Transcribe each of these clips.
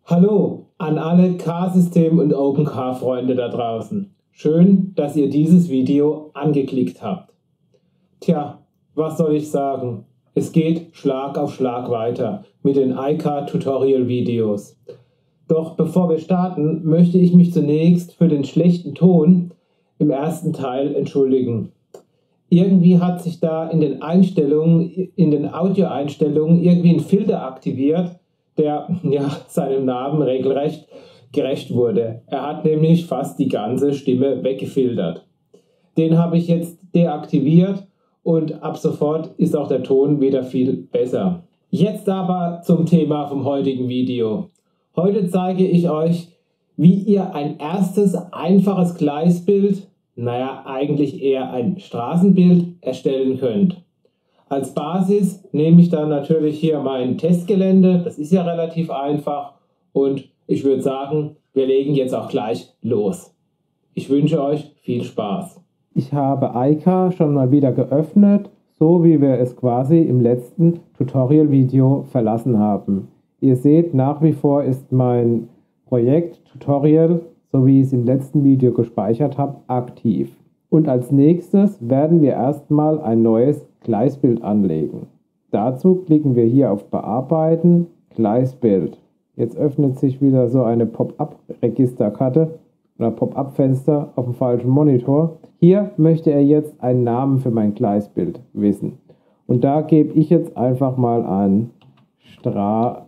Hallo an alle Car-System- und Open-Car-Freunde da draußen. Schön, dass ihr dieses Video angeklickt habt. Tja, was soll ich sagen? Es geht Schlag auf Schlag weiter mit den iCar-Tutorial-Videos. Doch bevor wir starten, möchte ich mich zunächst für den schlechten Ton im ersten Teil entschuldigen. Irgendwie hat sich da in den Einstellungen, in den Audioeinstellungen irgendwie ein Filter aktiviert, der seinem Namen regelrecht gerecht wurde. Er hat nämlich fast die ganze Stimme weggefiltert. Den habe ich jetzt deaktiviert und ab sofort ist auch der Ton wieder viel besser. Jetzt aber zum Thema vom heutigen Video. Heute zeige ich euch, wie ihr ein erstes einfaches Gleisbild, eigentlich eher ein Straßenbild erstellen könnt. Als Basis nehme ich dann natürlich hier mein Testgelände, das ist ja relativ einfach und ich würde sagen, wir legen jetzt auch gleich los. Ich wünsche euch viel Spaß. Ich habe iCar schon mal wieder geöffnet, so wie wir es quasi im letzten Tutorial-Video verlassen haben. Ihr seht, nach wie vor ist mein Projekt Tutorial, so wie ich es im letzten Video gespeichert habe, aktiv. Und als nächstes werden wir erstmal ein neues Gleisbild anlegen. Dazu klicken wir hier auf Bearbeiten, Gleisbild. Jetzt öffnet sich wieder so eine Pop-up-Registerkarte oder Pop-up-Fenster auf dem falschen Monitor. Hier möchte er jetzt einen Namen für mein Gleisbild wissen. Und da gebe ich jetzt einfach mal an Straße.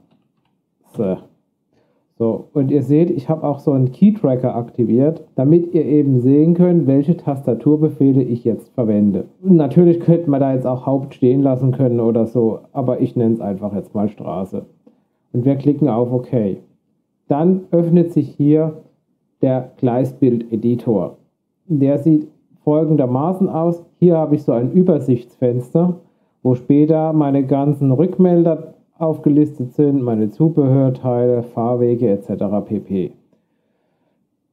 So, und ihr seht, ich habe auch so einen Key-Tracker aktiviert, damit ihr eben sehen könnt, welche Tastaturbefehle ich jetzt verwende. Und natürlich könnte man da jetzt auch Haupt stehen lassen können oder so, aber ich nenne es einfach jetzt mal Straße. Und wir klicken auf OK. Dann öffnet sich hier der Gleisbild-Editor. Der sieht folgendermaßen aus. Hier habe ich so ein Übersichtsfenster, wo später meine ganzen Rückmelder aufgelistet sind, meine Zubehörteile, Fahrwege etc. pp.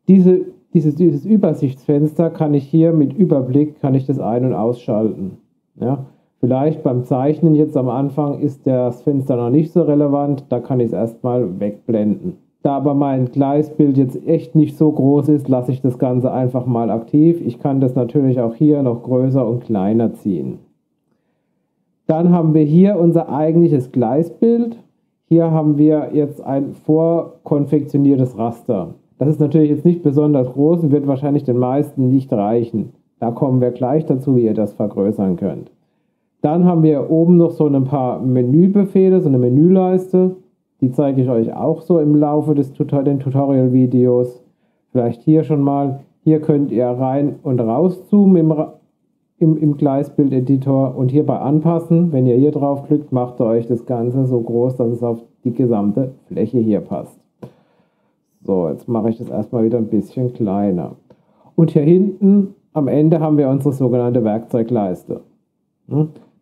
Dieses Übersichtsfenster kann ich hier mit Überblick, kann ich das ein- und ausschalten. Ja? Vielleicht beim Zeichnen jetzt am Anfang ist das Fenster noch nicht so relevant, da kann ich es erstmal wegblenden. Da aber mein Gleisbild jetzt echt nicht so groß ist, lasse ich das Ganze einfach mal aktiv. Ich kann das natürlich auch hier noch größer und kleiner ziehen. Dann haben wir hier unser eigentliches Gleisbild. Hier haben wir jetzt ein vorkonfektioniertes Raster. Das ist natürlich jetzt nicht besonders groß und wird wahrscheinlich den meisten nicht reichen. Da kommen wir gleich dazu, wie ihr das vergrößern könnt. Dann haben wir oben noch so ein paar Menübefehle, so eine Menüleiste. Die zeige ich euch auch so im Laufe des Tutorial-Videos. Vielleicht hier schon mal. Hier könnt ihr rein und rauszoomen im Gleisbild-Editor und hier bei Anpassen, wenn ihr hier draufklickt, macht ihr euch das Ganze so groß, dass es auf die gesamte Fläche hier passt. So, jetzt mache ich das erstmal wieder ein bisschen kleiner. Und hier hinten am Ende haben wir unsere sogenannte Werkzeugleiste.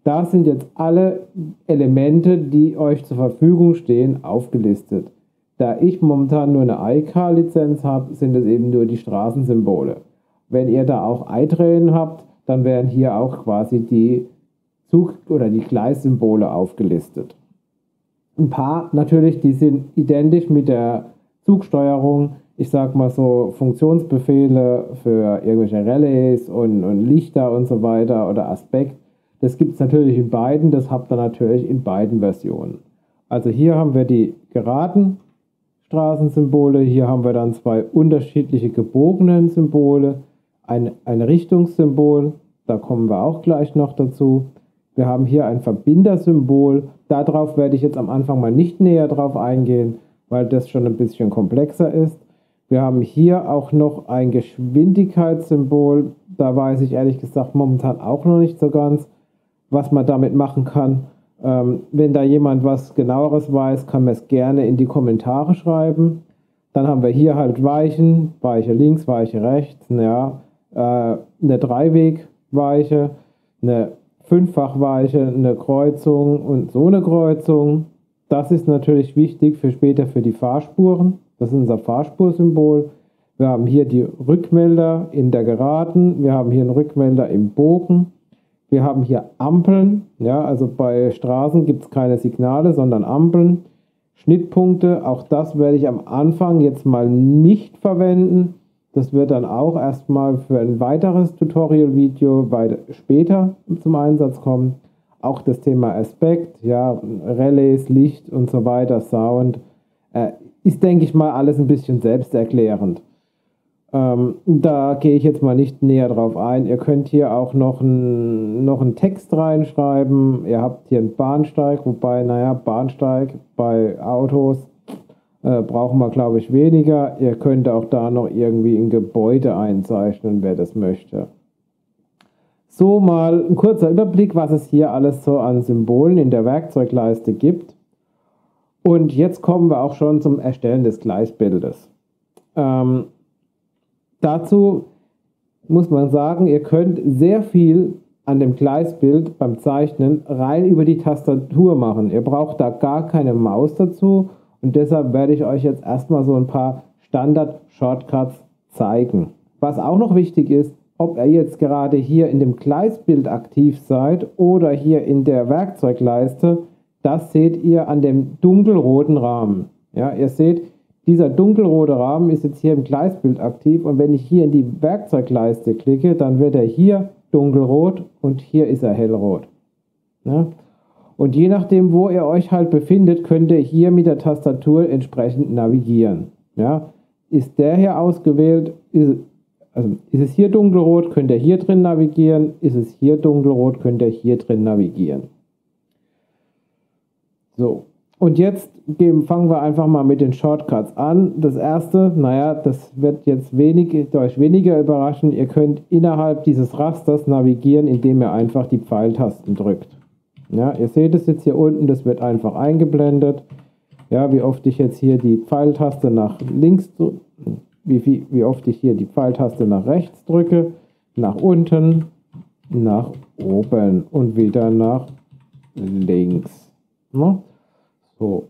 Da sind jetzt alle Elemente, die euch zur Verfügung stehen, aufgelistet. Da ich momentan nur eine iCar-Lizenz habe, sind es eben nur die Straßensymbole. Wenn ihr da auch iTrain habt, dann werden hier auch quasi die Zug- oder die Gleissymbole aufgelistet. Ein paar natürlich, die sind identisch mit der Zugsteuerung. Ich sag mal so Funktionsbefehle für irgendwelche Relais und Lichter und so weiter oder Aspekt. Das gibt es natürlich in beiden, das habt ihr natürlich in beiden Versionen. Also hier haben wir die geraden Straßensymbole, hier haben wir dann zwei unterschiedliche gebogenen Symbole. Ein Richtungssymbol, da kommen wir auch gleich noch dazu. Wir haben hier ein Verbindersymbol. Darauf werde ich jetzt am Anfang mal nicht näher drauf eingehen, weil das schon ein bisschen komplexer ist. Wir haben hier auch noch ein Geschwindigkeitssymbol. Da weiß ich ehrlich gesagt momentan auch noch nicht so ganz, was man damit machen kann. Wenn da jemand was Genaueres weiß, kann man es gerne in die Kommentare schreiben. Dann haben wir hier halt Weichen, Weiche links, Weiche rechts, ja. Eine Dreiwegweiche, eine Fünffachweiche, eine Kreuzung und so eine Kreuzung. Das ist natürlich wichtig für später für die Fahrspuren. Das ist unser Fahrspursymbol. Wir haben hier die Rückmelder in der Geraden. Wir haben hier einen Rückmelder im Bogen. Wir haben hier Ampeln. Ja, also bei Straßen gibt es keine Signale, sondern Ampeln. Schnittpunkte, auch das werde ich am Anfang jetzt mal nicht verwenden. Das wird dann auch erstmal für ein weiteres Tutorial-Video später zum Einsatz kommen. Auch das Thema Aspekt, ja, Relays, Licht und so weiter, Sound, ist, denke ich mal, alles ein bisschen selbsterklärend. Da gehe ich jetzt mal nicht näher drauf ein. Ihr könnt hier auch noch einen Text reinschreiben. Ihr habt hier einen Bahnsteig, wobei, naja, Bahnsteig bei Autos brauchen wir, glaube ich, weniger. Ihr könnt auch da noch irgendwie ein Gebäude einzeichnen, wer das möchte. So, mal ein kurzer Überblick, was es hier alles so an Symbolen in der Werkzeugleiste gibt. Und jetzt kommen wir auch schon zum Erstellen des Gleisbildes. Dazu muss man sagen, ihr könnt sehr viel an dem Gleisbild beim Zeichnen rein über die Tastatur machen. Ihr braucht da gar keine Maus dazu und deshalb werde ich euch jetzt erstmal so ein paar Standard-Shortcuts zeigen. Was auch noch wichtig ist, ob ihr jetzt gerade hier in dem Gleisbild aktiv seid oder hier in der Werkzeugleiste, das seht ihr an dem dunkelroten Rahmen. Ja, ihr seht, dieser dunkelrote Rahmen ist jetzt hier im Gleisbild aktiv und wenn ich hier in die Werkzeugleiste klicke, dann wird er hier dunkelrot und hier ist er hellrot. Ja? Und je nachdem, wo ihr euch halt befindet, könnt ihr hier mit der Tastatur entsprechend navigieren. Ja? Ist der hier ausgewählt, ist es hier dunkelrot, könnt ihr hier drin navigieren. Ist es hier dunkelrot, könnt ihr hier drin navigieren. So. Und jetzt fangen wir einfach mal mit den Shortcuts an. Das erste, naja, das wird jetzt euch weniger überraschen. Ihr könnt innerhalb dieses Rasters navigieren, indem ihr einfach die Pfeiltasten drückt. Ja, ihr seht es jetzt hier unten, das wird einfach eingeblendet. Ja, wie oft ich jetzt hier die Pfeiltaste nach links, wie oft ich hier die Pfeiltaste nach rechts drücke, nach unten, nach oben und wieder nach links. Ja? So,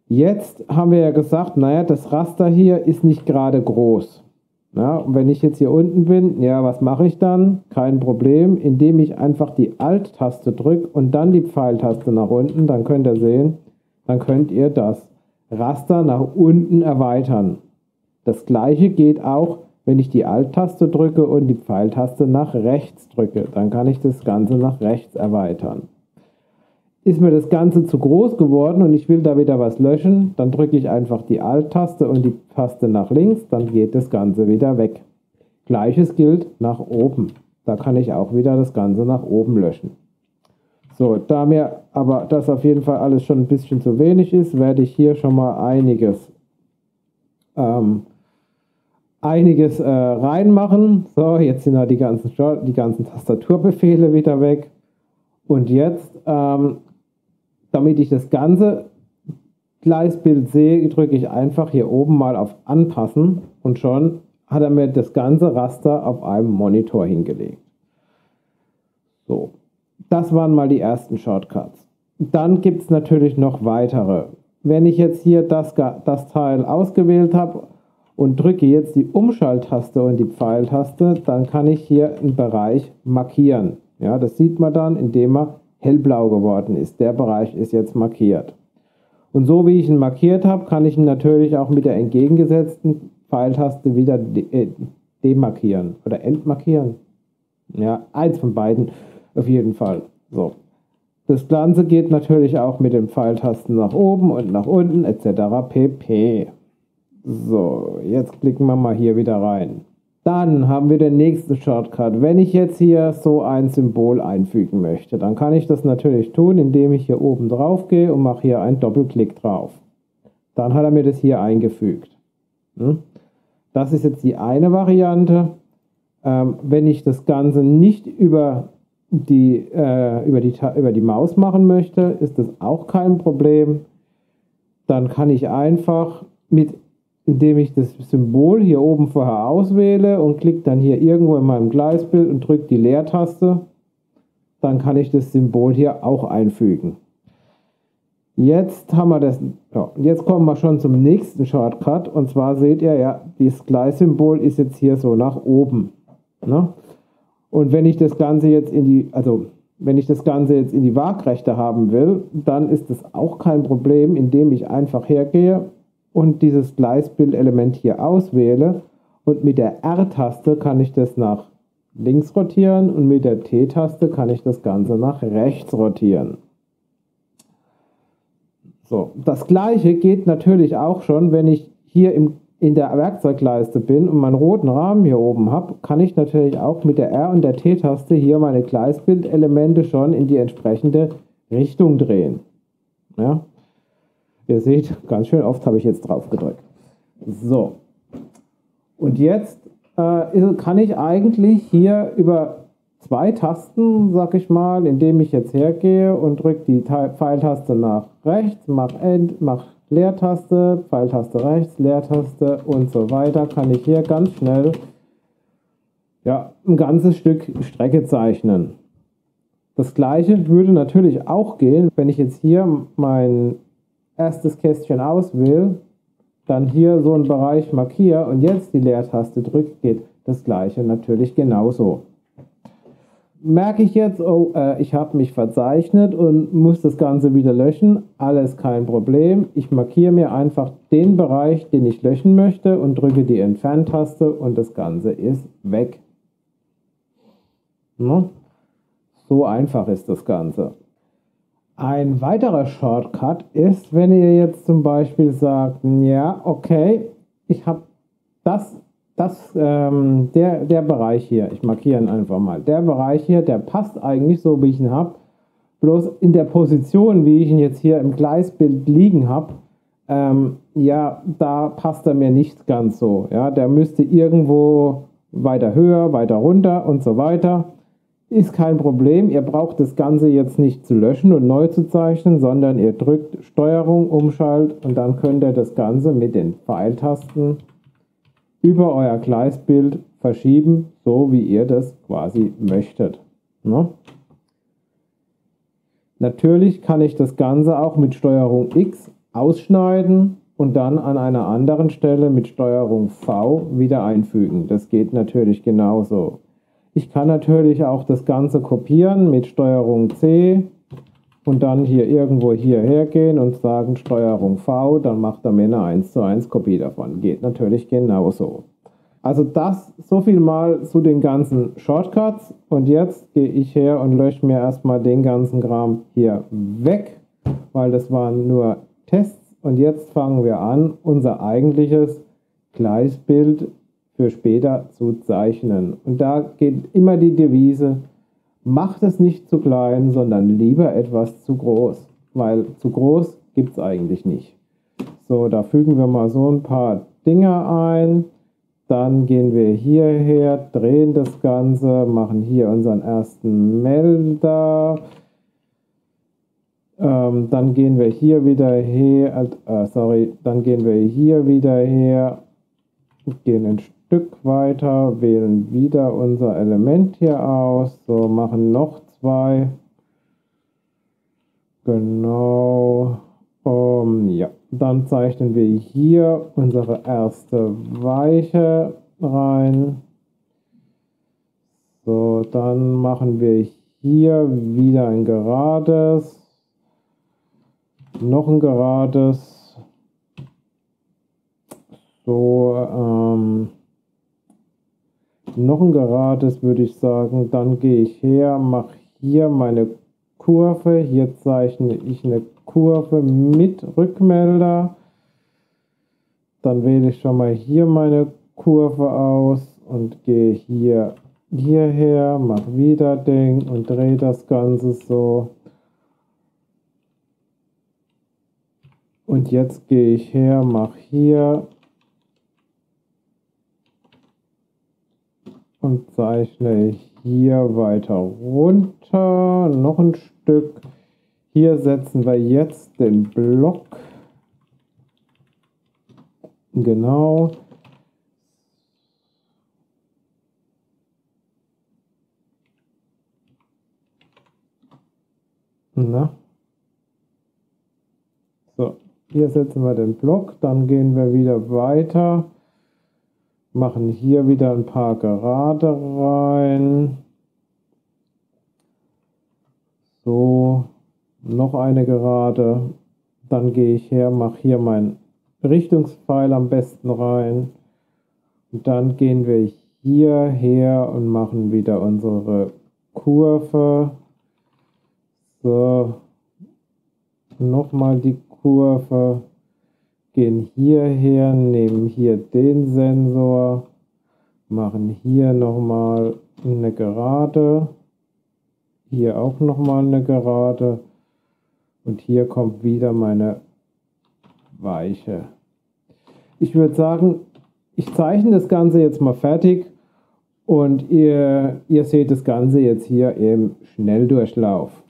jetzt haben wir ja gesagt, naja, das Raster hier ist nicht gerade groß. Ja, und wenn ich jetzt hier unten bin, ja, was mache ich dann? Kein Problem, indem ich einfach die Alt-Taste drücke und dann die Pfeiltaste nach unten, dann könnt ihr sehen, dann könnt ihr das Raster nach unten erweitern. Das gleiche geht auch, wenn ich die Alt-Taste drücke und die Pfeiltaste nach rechts drücke. Dann kann ich das Ganze nach rechts erweitern. Ist mir das Ganze zu groß geworden und ich will da wieder was löschen, dann drücke ich einfach die Alt-Taste und die Taste nach links, dann geht das Ganze wieder weg. Gleiches gilt nach oben. Da kann ich auch wieder das Ganze nach oben löschen. So, da mir aber das auf jeden Fall alles schon ein bisschen zu wenig ist, werde ich hier schon mal einiges reinmachen. So, jetzt sind halt die ganzen Tastaturbefehle wieder weg. Und jetzt damit ich das ganze Gleisbild sehe, drücke ich einfach hier oben mal auf Anpassen und schon hat er mir das ganze Raster auf einem Monitor hingelegt. So, das waren mal die ersten Shortcuts. Dann gibt es natürlich noch weitere. Wenn ich jetzt hier das Teil ausgewählt habe und drücke jetzt die Umschalttaste und die Pfeiltaste, dann kann ich hier einen Bereich markieren. Ja, das sieht man dann, indem er hellblau geworden ist. Der Bereich ist jetzt markiert. Und so wie ich ihn markiert habe, kann ich ihn natürlich auch mit der entgegengesetzten Pfeiltaste wieder demarkieren oder entmarkieren. Ja, eins von beiden auf jeden Fall. So. Das Ganze geht natürlich auch mit den Pfeiltasten nach oben und nach unten etc. pp. So, jetzt klicken wir mal hier wieder rein. Dann haben wir den nächsten Shortcut. Wenn ich jetzt hier so ein Symbol einfügen möchte, dann kann ich das natürlich tun, indem ich hier oben drauf gehe und mache hier einen Doppelklick drauf. Dann hat er mir das hier eingefügt. Das ist jetzt die eine Variante. Wenn ich das Ganze nicht über die Maus machen möchte, ist das auch kein Problem. Dann kann ich einfach indem ich das Symbol hier oben vorher auswähle und klicke dann hier irgendwo in meinem Gleisbild und drücke die Leertaste, dann kann ich das Symbol hier auch einfügen. Jetzt haben wir das, ja, jetzt kommen wir schon zum nächsten Shortcut und zwar seht ihr ja, dieses Gleissymbol ist jetzt hier so nach oben. Ne? Und wenn ich das Ganze jetzt Wenn ich das Ganze jetzt in die Waagrechte haben will, dann ist es auch kein Problem, indem ich einfach hergehe und dieses Gleisbildelement hier auswähle und mit der R-Taste kann ich das nach links rotieren und mit der T-Taste kann ich das Ganze nach rechts rotieren. So, das gleiche geht natürlich auch schon, wenn ich hier in der Werkzeugleiste bin und meinen roten Rahmen hier oben habe, kann ich natürlich auch mit der R- und der T-Taste hier meine Gleisbildelemente schon in die entsprechende Richtung drehen. Ja? Ihr seht, ganz schön oft habe ich jetzt drauf gedrückt. So, und jetzt kann ich eigentlich hier über zwei Tasten, sag ich mal, indem ich jetzt hergehe und drücke die Pfeiltaste nach rechts, mach Leertaste, Pfeiltaste rechts, Leertaste und so weiter, kann ich hier ganz schnell ja, ein ganzes Stück Strecke zeichnen. Das gleiche würde natürlich auch gehen, wenn ich jetzt hier mein erstes Kästchen auswähle, dann hier so einen Bereich markiere und jetzt die Leertaste drücke, geht das gleiche natürlich genauso. Merke ich jetzt, oh, ich habe mich verzeichnet und muss das Ganze wieder löschen, alles kein Problem. Ich markiere mir einfach den Bereich, den ich löschen möchte und drücke die Entferntaste und das Ganze ist weg. No? So einfach ist das Ganze. Ein weiterer Shortcut ist, wenn ihr jetzt zum Beispiel sagt, ja, okay, ich habe der Bereich hier, ich markiere ihn einfach mal, der Bereich hier, der passt eigentlich so, wie ich ihn habe, bloß in der Position, wie ich ihn jetzt hier im Gleisbild liegen habe, ja, da passt er mir nicht ganz so, ja, der müsste irgendwo weiter höher, weiter runter und so weiter. Ist kein Problem, ihr braucht das Ganze jetzt nicht zu löschen und neu zu zeichnen, sondern ihr drückt Steuerung, Umschalt und dann könnt ihr das Ganze mit den Pfeiltasten über euer Gleisbild verschieben, so wie ihr das quasi möchtet. Ne? Natürlich kann ich das Ganze auch mit Steuerung X ausschneiden und dann an einer anderen Stelle mit Steuerung V wieder einfügen. Das geht natürlich genauso. Ich kann natürlich auch das Ganze kopieren mit Steuerung C und dann hier irgendwo hierher gehen und sagen Steuerung V, dann macht er mir eine 1:1 Kopie davon. Geht natürlich genauso. Also das so viel mal zu den ganzen Shortcuts und jetzt gehe ich her und lösche mir erstmal den ganzen Kram hier weg, weil das waren nur Tests und jetzt fangen wir an, unser eigentliches Gleisbild für später zu zeichnen. Und da geht immer die Devise, macht es nicht zu klein, sondern lieber etwas zu groß, weil zu groß gibt es eigentlich nicht. So, da fügen wir mal so ein paar Dinge ein, dann gehen wir hierher, drehen das Ganze, machen hier unseren ersten Melder, dann gehen wir hier wieder her, dann gehen wir hier wieder her, gehen ein Stück weiter, wählen wieder unser Element hier aus, so machen noch zwei, genau, ja, dann zeichnen wir hier unsere erste Weiche rein, so, dann machen wir hier wieder ein gerades, noch ein gerades, so, noch ein gerades würde ich sagen, dann gehe ich her, mache hier meine Kurve, hier zeichne ich eine Kurve mit Rückmelder, dann wähle ich schon mal hier meine Kurve aus und gehe hierher, mache wieder Ding und drehe das Ganze so. Und jetzt gehe ich her, mache hier und zeichne hier weiter runter, noch ein Stück. Hier setzen wir jetzt den Block, genau. Na. So, hier setzen wir den Block, dann gehen wir wieder weiter. Machen hier wieder ein paar Gerade rein. So, noch eine Gerade. Dann gehe ich her, mache hier meinen Richtungspfeil am besten rein. Und dann gehen wir hierher und machen wieder unsere Kurve. So, nochmal die Kurve. Gehen hierher, nehmen hier den Sensor, machen hier nochmal eine Gerade. Hier auch nochmal eine Gerade. Und hier kommt wieder meine Weiche. Ich würde sagen, ich zeichne das Ganze jetzt mal fertig und ihr seht das Ganze jetzt hier im Schnelldurchlauf.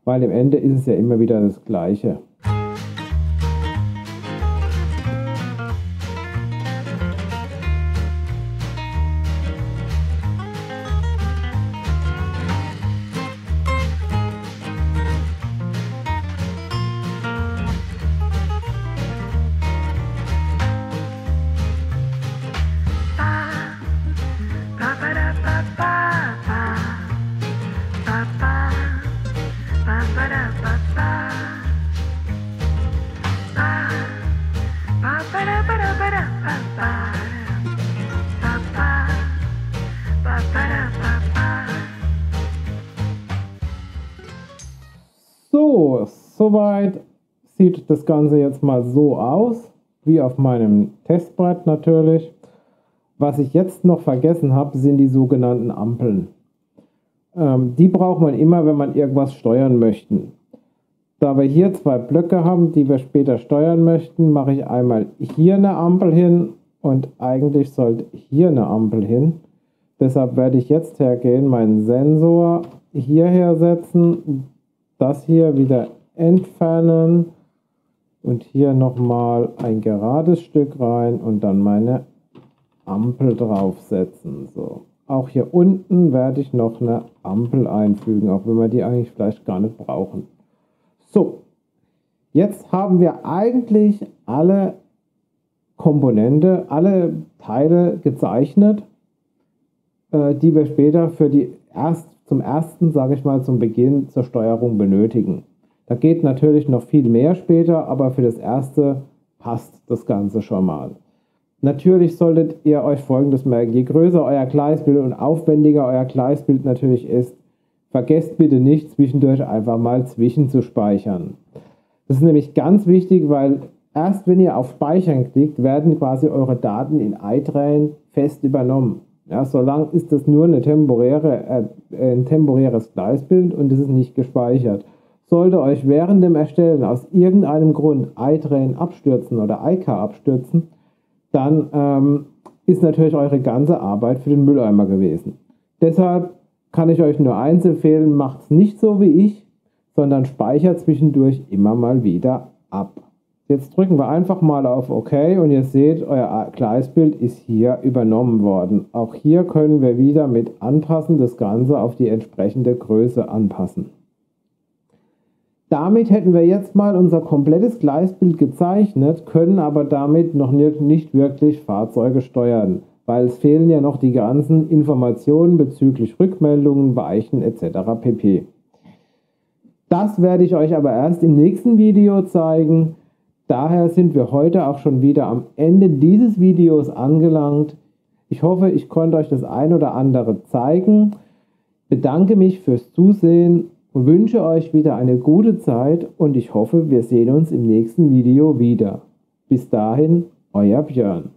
Weil im Ende ist es ja immer wieder das Gleiche. So, soweit sieht das Ganze jetzt mal so aus, wie auf meinem Testbrett natürlich. Was ich jetzt noch vergessen habe, sind die sogenannten Ampeln. Die braucht man immer, wenn man irgendwas steuern möchte. Da wir hier zwei Blöcke haben, die wir später steuern möchten, mache ich einmal hier eine Ampel hin und eigentlich sollte hier eine Ampel hin. Deshalb werde ich jetzt hergehen, meinen Sensor hierher setzen, das hier wieder entfernen und hier nochmal ein gerades Stück rein und dann meine Ampel draufsetzen. So. Auch hier unten werde ich noch eine Ampel einfügen, auch wenn wir die eigentlich vielleicht gar nicht brauchen. So, jetzt haben wir eigentlich alle Komponente, alle Teile gezeichnet, die wir später für die zum ersten, sage ich mal, zum Beginn zur Steuerung benötigen. Da geht natürlich noch viel mehr später, aber für das erste passt das Ganze schon mal. Natürlich solltet ihr euch Folgendes merken: Je größer euer Gleisbild und aufwendiger euer Gleisbild natürlich ist, vergesst bitte nicht, zwischendurch einfach mal zwischenzuspeichern. Das ist nämlich ganz wichtig, weil erst wenn ihr auf Speichern klickt, werden quasi eure Daten in iTrain fest übernommen. Ja, solange ist das nur ein temporäres Gleisbild und es ist nicht gespeichert. Sollte euch während dem Erstellen aus irgendeinem Grund iTrain abstürzen oder iCar abstürzen, dann ist natürlich eure ganze Arbeit für den Mülleimer gewesen. Deshalb kann ich euch nur eins empfehlen: macht es nicht so wie ich, sondern speichert zwischendurch immer mal wieder ab. Jetzt drücken wir einfach mal auf OK und ihr seht, euer Gleisbild ist hier übernommen worden. Auch hier können wir wieder mit Anpassen das Ganze auf die entsprechende Größe anpassen. Damit hätten wir jetzt mal unser komplettes Gleisbild gezeichnet, können aber damit noch nicht wirklich Fahrzeuge steuern, weil es fehlen ja noch die ganzen Informationen bezüglich Rückmeldungen, Weichen etc. pp. Das werde ich euch aber erst im nächsten Video zeigen. Daher sind wir heute auch schon wieder am Ende dieses Videos angelangt. Ich hoffe, ich konnte euch das ein oder andere zeigen. Bedanke mich fürs Zusehen und wünsche euch wieder eine gute Zeit und ich hoffe, wir sehen uns im nächsten Video wieder. Bis dahin, euer Björn.